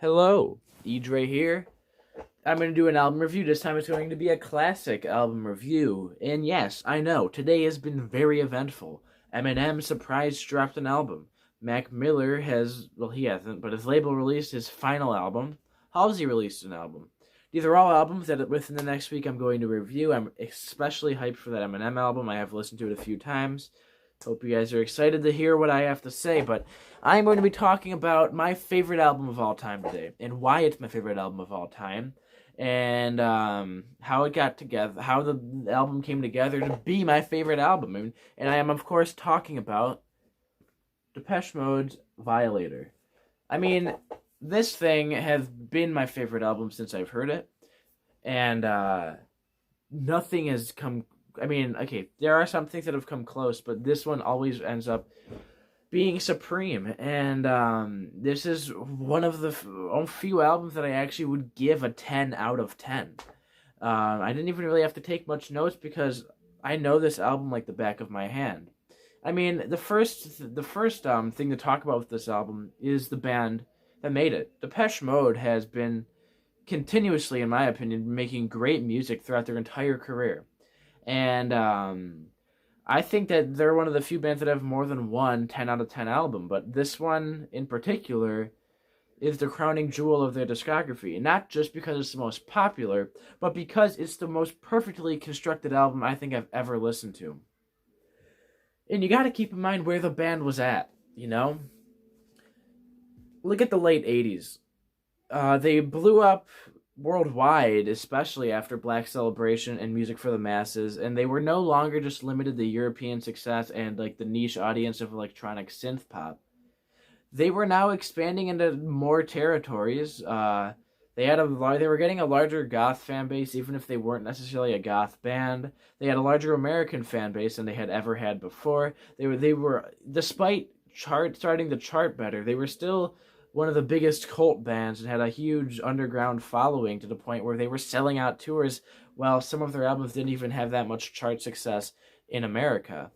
Hello, Edre here. I'm going to do an album review. This time it's going to be a classic album review. And yes, I know, today has been very eventful. Eminem surprise dropped an album. Mac Miller he hasn't, but his label released his final album. Halsey released an album. These are all albums that within the next week I'm going to review. I'm especially hyped for that Eminem album. I have listened to it a few times. Hope you guys are excited to hear what I have to say, but I'm going to be talking about my favorite album of all time today, and why it's my favorite album of all time, and how it got together, how the album came together to be my favorite album. And I am, of course, talking about Depeche Mode's Violator. I mean, this thing has been my favorite album since I've heard it, and nothing has come. I mean, okay, there are some things that have come close, but this one always ends up being supreme. And this is one of the few albums that I actually would give a 10 out of 10. I didn't even really have to take much notes because I know this album like the back of my hand. I mean, the first thing to talk about with this album is the band that made it. Depeche Mode has been continuously, in my opinion, making great music throughout their entire career. And I think that they're one of the few bands that have more than one 10 out of 10 album, but this one in particular is the crowning jewel of their discography. Not just because it's the most popular, but because it's the most perfectly constructed album I think I've ever listened to. And you gotta keep in mind where the band was at, you know? Look at the late 80s. They blew up worldwide, especially after Black Celebration and Music for the Masses, and they were no longer just limited to European success and like the niche audience of electronic synth pop. They were now expanding into more territories. They were getting a larger goth fan base, even if they weren't necessarily a goth band. They had a larger American fan base than they had ever had before. They were despite starting to chart better, they were still one of the biggest cult bands and had a huge underground following to the point where they were selling out tours while some of their albums didn't even have that much chart success in America.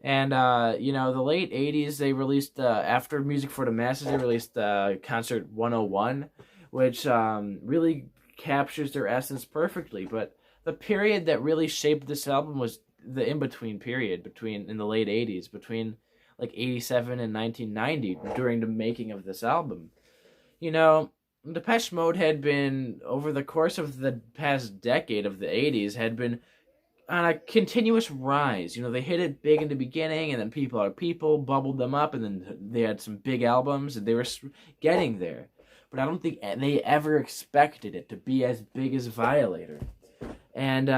And, the late 80s, they released, after Music for the Masses, they released Concert 101, which really captures their essence perfectly. But the period that really shaped this album was the in-between period in the late 80s, between like 87 and 1990 during the making of this album. You know, Depeche Mode had been, over the course of the past decade of the 80s, had been on a continuous rise. You know, they hit it big in the beginning, and then People Are People bubbled them up, and then they had some big albums, and they were getting there. But I don't think they ever expected it to be as big as Violator. And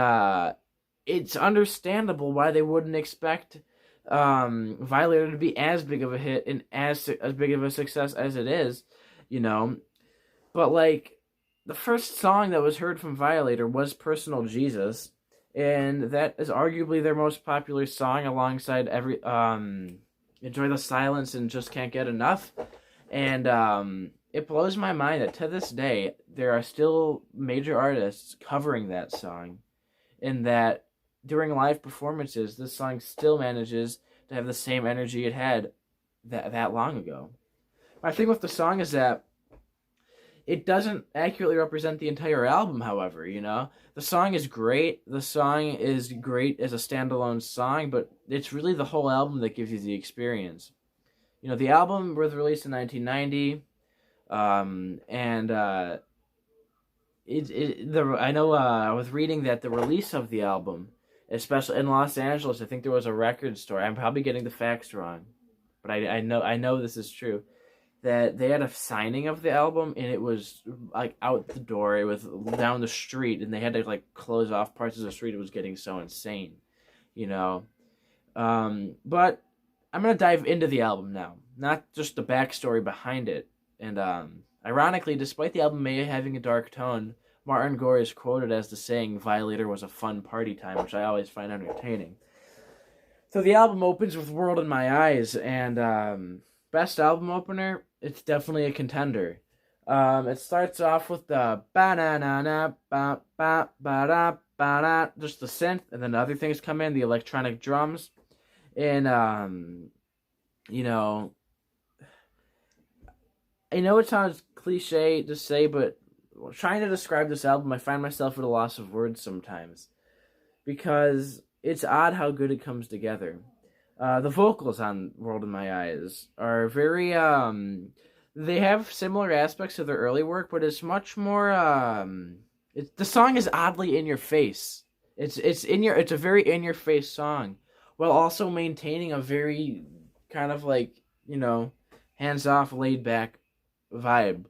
it's understandable why they wouldn't expect Violator to be as big of a hit and as big of a success as it is, you know. But like the first song that was heard from Violator was Personal Jesus, and that is arguably their most popular song alongside Enjoy the Silence and Just Can't Get Enough. And it blows my mind that to this day there are still major artists covering that song, and that during live performances, this song still manages to have the same energy it had that long ago. My thing with the song is that it doesn't accurately represent the entire album, however, you know? The song is great. The song is great as a standalone song, but it's really the whole album that gives you the experience. You know, the album was released in 1990, I was reading that the release of the album, especially in Los Angeles, I think there was a record store. I'm probably getting the facts wrong, but I know this is true. That they had a signing of the album, and it was like out the door. It was down the street, and they had to like close off parts of the street. It was getting so insane, you know. But I'm gonna dive into the album now, not just the backstory behind it. And ironically, despite the album having a dark tone, Martin Gore is quoted as the saying, "Violator was a fun party time," which I always find entertaining. So the album opens with World in My Eyes, and best album opener, it's definitely a contender. It starts off with the ba-na-na-na, ba-ba-ba-da-ba-da, just the synth, and then other things come in, the electronic drums, and, you know, I know it sounds cliche to say, but trying to describe this album, I find myself at a loss of words sometimes because it's odd how good it comes together. The vocals on World in My Eyes are very they have similar aspects to their early work, but it's much more the song is oddly in your face. It's a very in your face song while also maintaining a very kind of like, hands off, laid back vibe.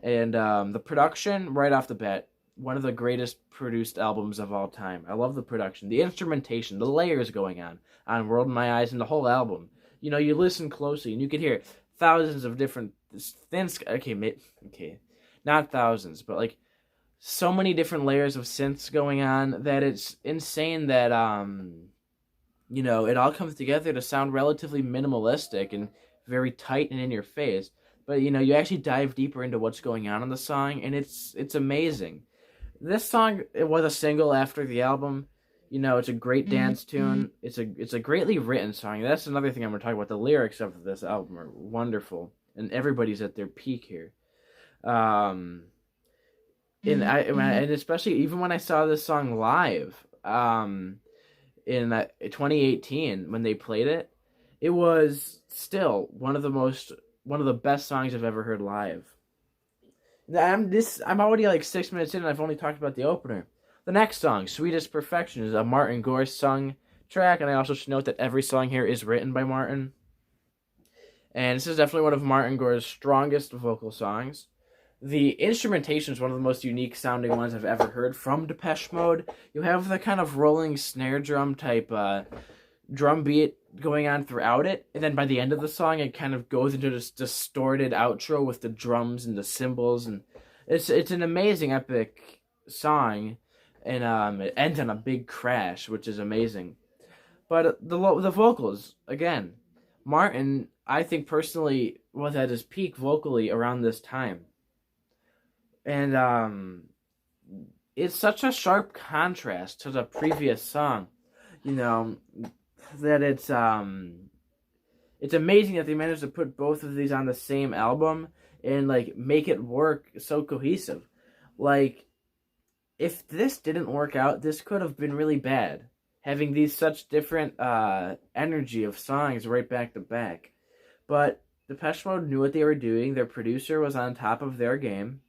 And the production right off the bat, one of the greatest produced albums of all time. I love the production, the instrumentation, the layers going on World in My Eyes, and the whole album. You listen closely and you can hear thousands of different synths. Okay, not thousands, but like so many different layers of synths going on that it's insane that it all comes together to sound relatively minimalistic and very tight and in your face. But you actually dive deeper into what's going on in the song, and it's amazing. This song, it was a single after the album. It's a great dance tune. It's a greatly written song. That's another thing I'm going to talk about. The lyrics of this album are wonderful, and everybody's at their peak here. And especially even when I saw this song live, in 2018 when they played it, it was still one of the best songs I've ever heard live. I'm already like 6 minutes in and I've only talked about the opener. The next song, Sweetest Perfection, is a Martin Gore sung track, and I also should note that every song here is written by Martin. And this is definitely one of Martin Gore's strongest vocal songs. The instrumentation is one of the most unique sounding ones I've ever heard from Depeche Mode. You have the kind of rolling snare drum type drum beat going on throughout it, and then by the end of the song it kind of goes into this distorted outro with the drums and the cymbals, and it's an amazing epic song, and it ends on a big crash, which is amazing. But the vocals, again, Martin, I think personally, was at his peak vocally around this time. And it's such a sharp contrast to the previous song, that it's amazing that they managed to put both of these on the same album and like make it work so cohesive. Like, if this didn't work out, this could have been really bad, having these such different energy of songs right back to back. But Depeche Mode knew what they were doing. Their producer was on top of their game.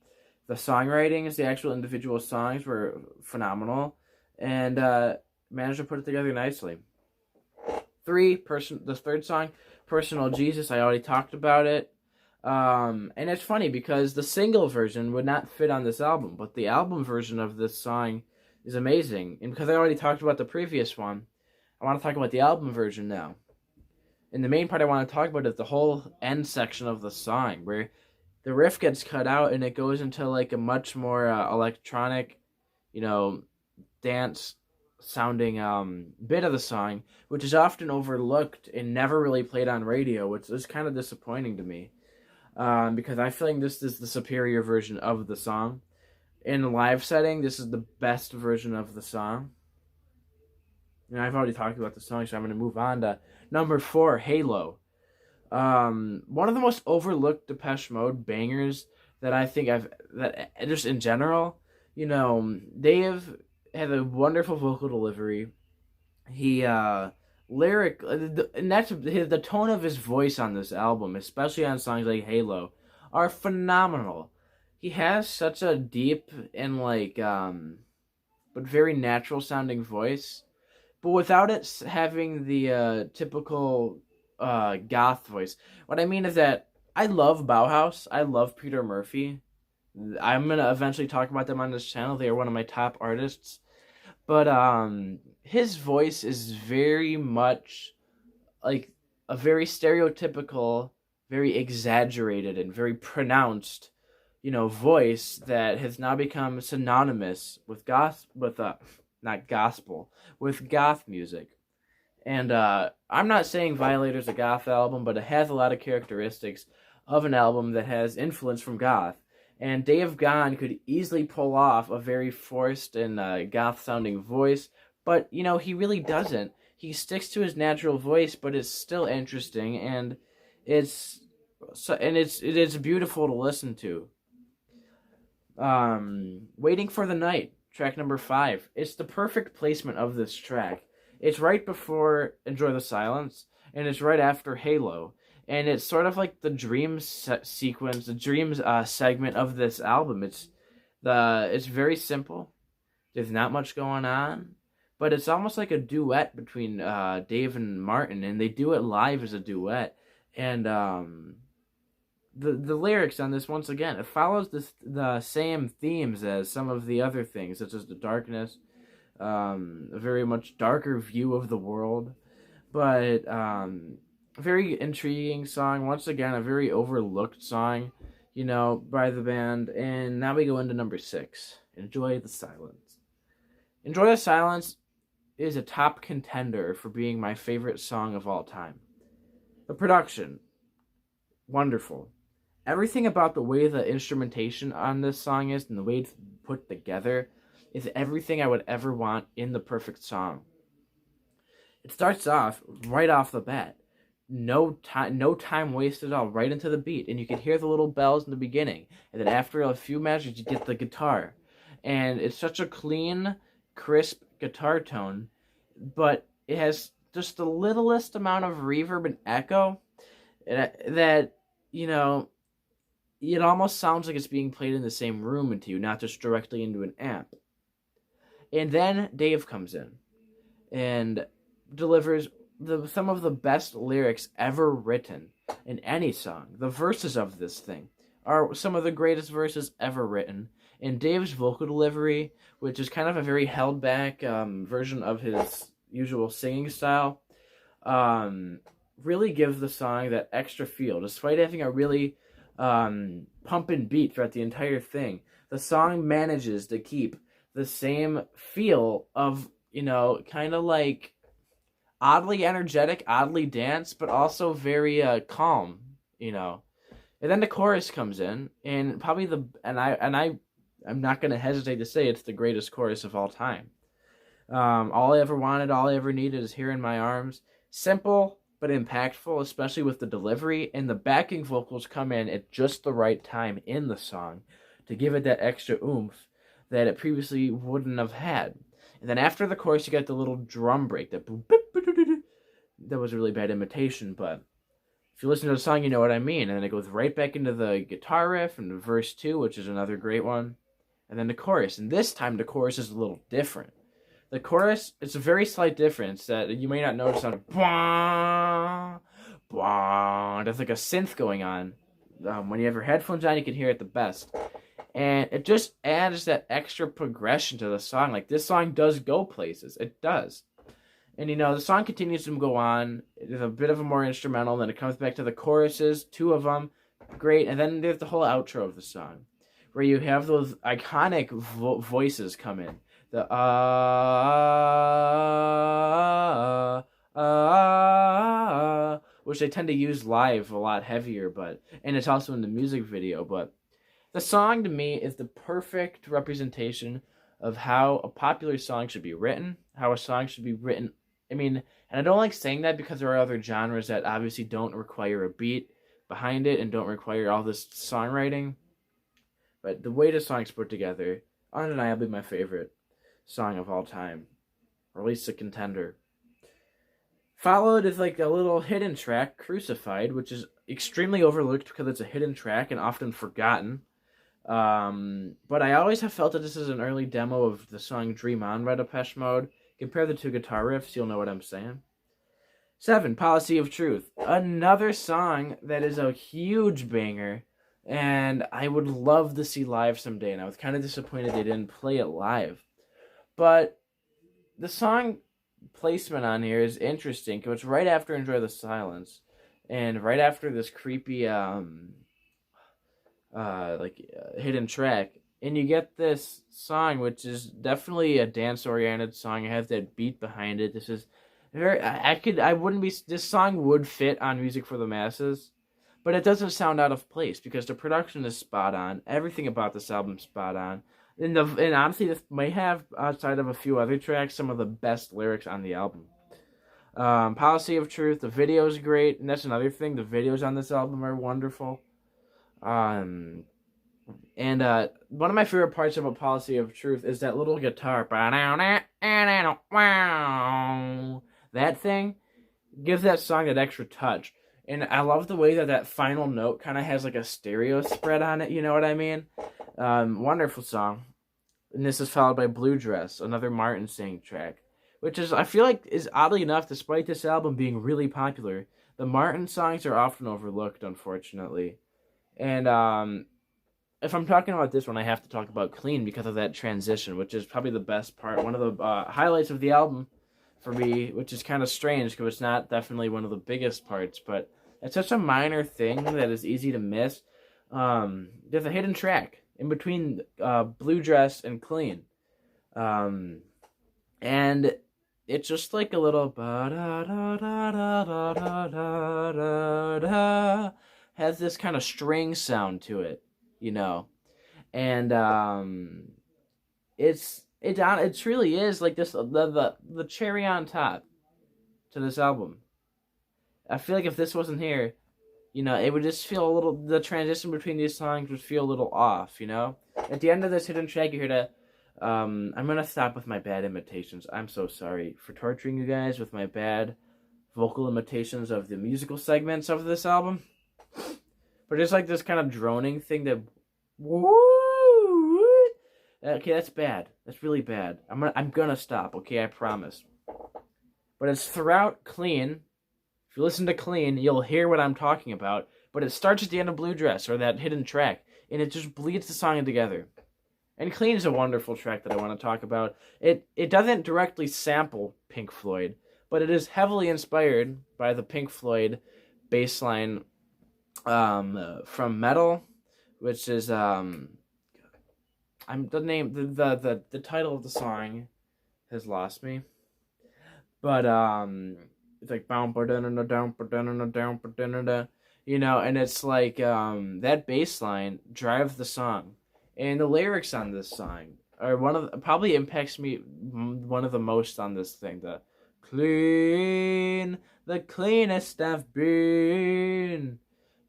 The songwritings, the actual individual songs were phenomenal, and managed to put it together nicely. The third song, Personal Jesus, I already talked about it. And it's funny because the single version would not fit on this album, but the album version of this song is amazing. And because I already talked about the previous one, I want to talk about the album version now. And the main part I want to talk about is the whole end section of the song, where the riff gets cut out and it goes into like a much more electronic, dance sounding bit of the song, which is often overlooked and never really played on radio, which is kind of disappointing to me, because I feel like this is the superior version of the song. In a live setting, this is the best version of the song. And I've already talked about the song, so I'm going to move on to number 4, Halo. One of the most overlooked Depeche Mode bangers that I think that just in general, they have had a wonderful vocal delivery. He, and that's the tone of his voice on this album, especially on songs like Halo, are phenomenal. He has such a deep and but very natural sounding voice, but without it having the typical goth voice. What I mean is that I love Bauhaus. I love Peter Murphy. I'm gonna eventually talk about them on this channel. They are one of my top artists. But his voice is very much like a very stereotypical, very exaggerated, and very pronounced, voice that has now become synonymous with with goth music. And I'm not saying Violator's a goth album, but it has a lot of characteristics of an album that has influence from goth. And Day of Gone could easily pull off a very forced and goth-sounding voice, but, he really doesn't. He sticks to his natural voice, but it's still interesting, and it's So, and it's beautiful to listen to. Waiting for the Night, track number 5. It's the perfect placement of this track. It's right before Enjoy the Silence, and it's right after Halo. And it's sort of like the dreams sequence, the dreams segment of this album. It's very simple. There's not much going on, but it's almost like a duet between Dave and Martin, and they do it live as a duet. And the lyrics on this, once again, it follows the same themes as some of the other things, such as the darkness, a very much darker view of the world, but very intriguing song. Once again, a very overlooked song, by the band. And now we go into number 6, Enjoy the Silence. Enjoy the Silence is a top contender for being my favorite song of all time. The production, wonderful. Everything about the way the instrumentation on this song is and the way it's put together is everything I would ever want in the perfect song. It starts off right off the bat. No time wasted at all, right into the beat. And you can hear the little bells in the beginning. And then after a few measures, you get the guitar. And it's such a clean, crisp guitar tone, but it has just the littlest amount of reverb and echo that, it almost sounds like it's being played in the same room into you, not just directly into an amp. And then Dave comes in and delivers some of the best lyrics ever written in any song. The verses of this thing are some of the greatest verses ever written. And Dave's vocal delivery, which is kind of a very held back version of his usual singing style, really gives the song that extra feel. Despite having a really pumping beat throughout the entire thing, the song manages to keep the same feel of, kind of like oddly energetic, oddly dance, but also very calm, And then the chorus comes in, and probably I'm not going to hesitate to say it's the greatest chorus of all time. All I ever wanted, all I ever needed is here in my arms. Simple, but impactful, especially with the delivery, and the backing vocals come in at just the right time in the song to give it that extra oomph that it previously wouldn't have had. And then after the chorus, you get the little drum break. That was a really bad imitation, but if you listen to the song, you know what I mean. And then it goes right back into the guitar riff and verse 2, which is another great one. And then the chorus. And this time, the chorus is a little different. The chorus, it's a very slight difference that you may not notice on bwah, bwah. There's like a synth going on. When you have your headphones on, you can hear it the best. And it just adds that extra progression to the song. Like, this song does go places. It does. And, the song continues to go on. There's a bit of a more instrumental. Then it comes back to the choruses, 2 of them. Great. And then there's the whole outro of the song, where you have those iconic voices come in. The which they tend to use live a lot heavier, and it's also in the music video. But the song to me is the perfect representation of how a popular song should be written, how a song should be written. And I don't like saying that because there are other genres that obviously don't require a beat behind it and don't require all this songwriting. But the way the song's put together, undeniably my favorite song of all time, or at least a contender. Followed is like a little hidden track, Crucified, which is extremely overlooked because it's a hidden track and often forgotten. But I always have felt that this is an early demo of the song Dream On by Depeche Mode. Compare the 2 guitar riffs, you'll know what I'm saying. 7, Policy of Truth. Another song that is a huge banger, and I would love to see live someday, and I was kind of disappointed they didn't play it live. But the song placement on here is interesting because it's right after Enjoy the Silence, and right after this creepy hidden track, and you get this song, which is definitely a dance-oriented song. It has that beat behind it. This is this song would fit on Music for the Masses, but it doesn't sound out of place because the production is spot on. Everything about this album is spot on. And honestly, this may have, outside of a few other tracks, some of the best lyrics on the album. Policy of Truth, the video is great, and that's another thing. The videos on this album are wonderful. And one of my favorite parts about Policy of Truth is that little guitar. That thing gives that song that extra touch. And I love the way that final note kind of has like a stereo spread on it, you know what I mean? Wonderful song. And this is followed by Blue Dress, another Martin singing track. Which is, I feel like, is oddly enough, despite this album being really popular, the Martin songs are often overlooked, unfortunately. And if I'm talking about this one, I have to talk about Clean because of that transition, which is probably the best part, one of the highlights of the album for me, which is kind of strange because it's not definitely one of the biggest parts, but it's such a minor thing that is easy to miss. There's a hidden track in between Blue Dress and Clean. And it's just like a little has this kind of string sound to it, you know, and it really is like this the cherry on top to this album. I feel like if this wasn't here, you know, it would just feel a little, the transition between these songs would feel a little off, you know. At the end of this hidden track, you hear that. I'm gonna stop with my bad imitations. I'm so sorry for torturing you guys with my bad vocal imitations of the musical segments of this album. But there's like this kind of droning thing that, okay, that's bad. That's really bad. I'm gonna stop. Okay, I promise. But it's throughout Clean. If you listen to Clean, you'll hear what I'm talking about. But it starts at the end of Blue Dress, or that hidden track, and it just bleeds the song together. And Clean is a wonderful track that I want to talk about. It doesn't directly sample Pink Floyd, but it is heavily inspired by the Pink Floyd bass line from Metal, which is the title of the song has lost me. But it's like you know, and it's like that bass line drives the song. And the lyrics on this song are probably impacts me one of the most on this thing. The clean, the cleanest I've been.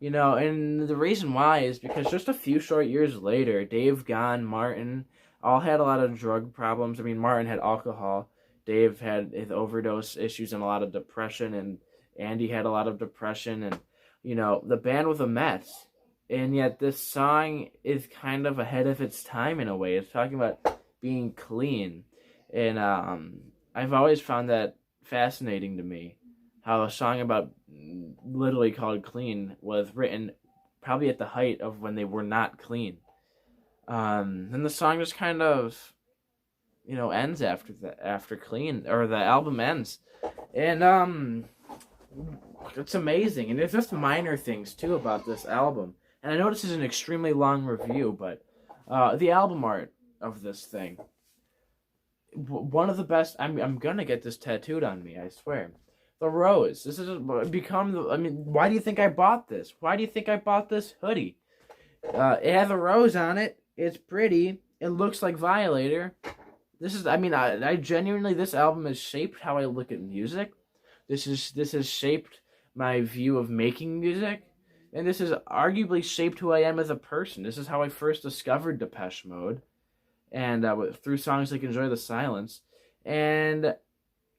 You know, and the reason why is because just a few short years later, Dave Gahan, Martin, all had a lot of drug problems. I mean, Martin had alcohol. Dave had his overdose issues and a lot of depression. And Andy had a lot of depression. And, you know, the band was a mess. And yet this song is kind of ahead of its time in a way. It's talking about being clean. And I've always found that fascinating to me. How a song about literally called Clean was written probably at the height of when they were not clean. And the song just kind of, you know, ends after Clean, or the album ends. And it's amazing. And there's just minor things too about this album. And I know this is an extremely long review, but the album art of this thing, one of the best. I'm gonna get this tattooed on me, I swear. The rose. This has become. I mean, why do you think I bought this? Why do you think I bought this hoodie? It has a rose on it. It's pretty. It looks like Violator. This is. I mean, I genuinely. This album has shaped how I look at music. This has shaped my view of making music. And this has arguably shaped who I am as a person. This is how I first discovered Depeche Mode. And through songs like Enjoy the Silence. And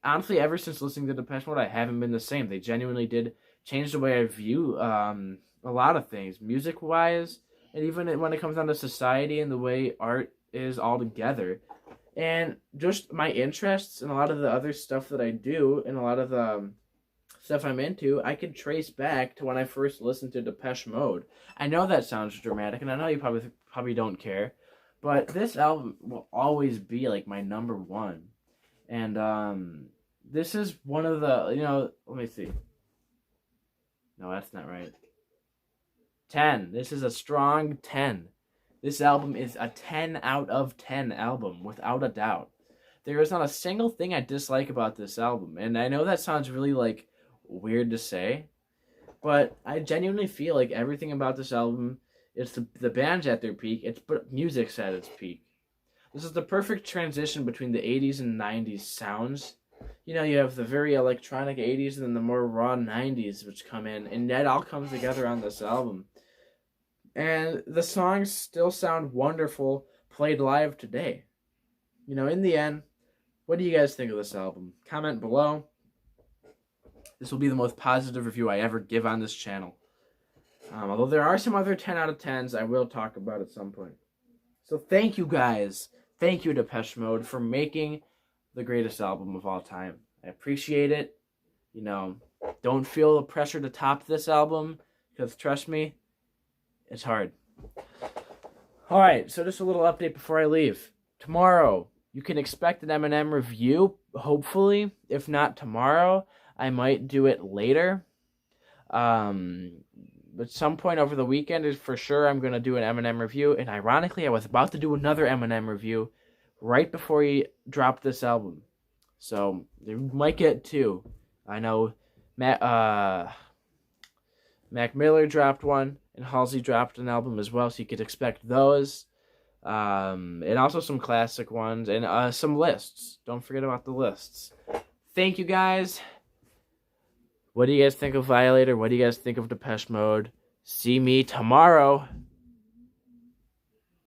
honestly, ever since listening to Depeche Mode, I haven't been the same. They genuinely did change the way I view a lot of things. Music-wise, and even when it comes down to society and the way art is altogether. And just my interests and a lot of the other stuff that I do, and a lot of the stuff I'm into, I could trace back to when I first listened to Depeche Mode. I know that sounds dramatic, and I know you probably don't care, but this album will always be like my number one. And this is one of the, you know, let me see. No, that's not right. 10. This is a strong 10. This album is a 10 out of 10 album, without a doubt. There is not a single thing I dislike about this album, and I know that sounds really like weird to say, but I genuinely feel like everything about this album, it's the band's at their peak, it's music's at its peak. This is the perfect transition between the 80s and 90s sounds You have the very electronic 80s and then the more raw 90s which come in, and that all comes together on this album. And the songs still sound wonderful played live today. In the end, what do you guys think of this album? Comment below. This will be the most positive review I ever give on this channel. Although there are some other 10 out of 10s I will talk about at some point. So thank you guys. Thank you, Depeche Mode, for making the greatest album of all time. I appreciate it. Don't feel the pressure to top this album, because trust me, it's hard. Alright, so just a little update before I leave. Tomorrow, you can expect an Eminem review, hopefully. If not tomorrow, I might do it later. At some point over the weekend, for sure, I'm going to do an Eminem review. And ironically, I was about to do another Eminem review right before he dropped this album. So, you might get two. I know Mac Miller dropped one, and Halsey dropped an album as well, so you could expect those. And also some classic ones, and some lists. Don't forget about the lists. Thank you, guys. What do you guys think of Violator? What do you guys think of Depeche Mode? See me tomorrow.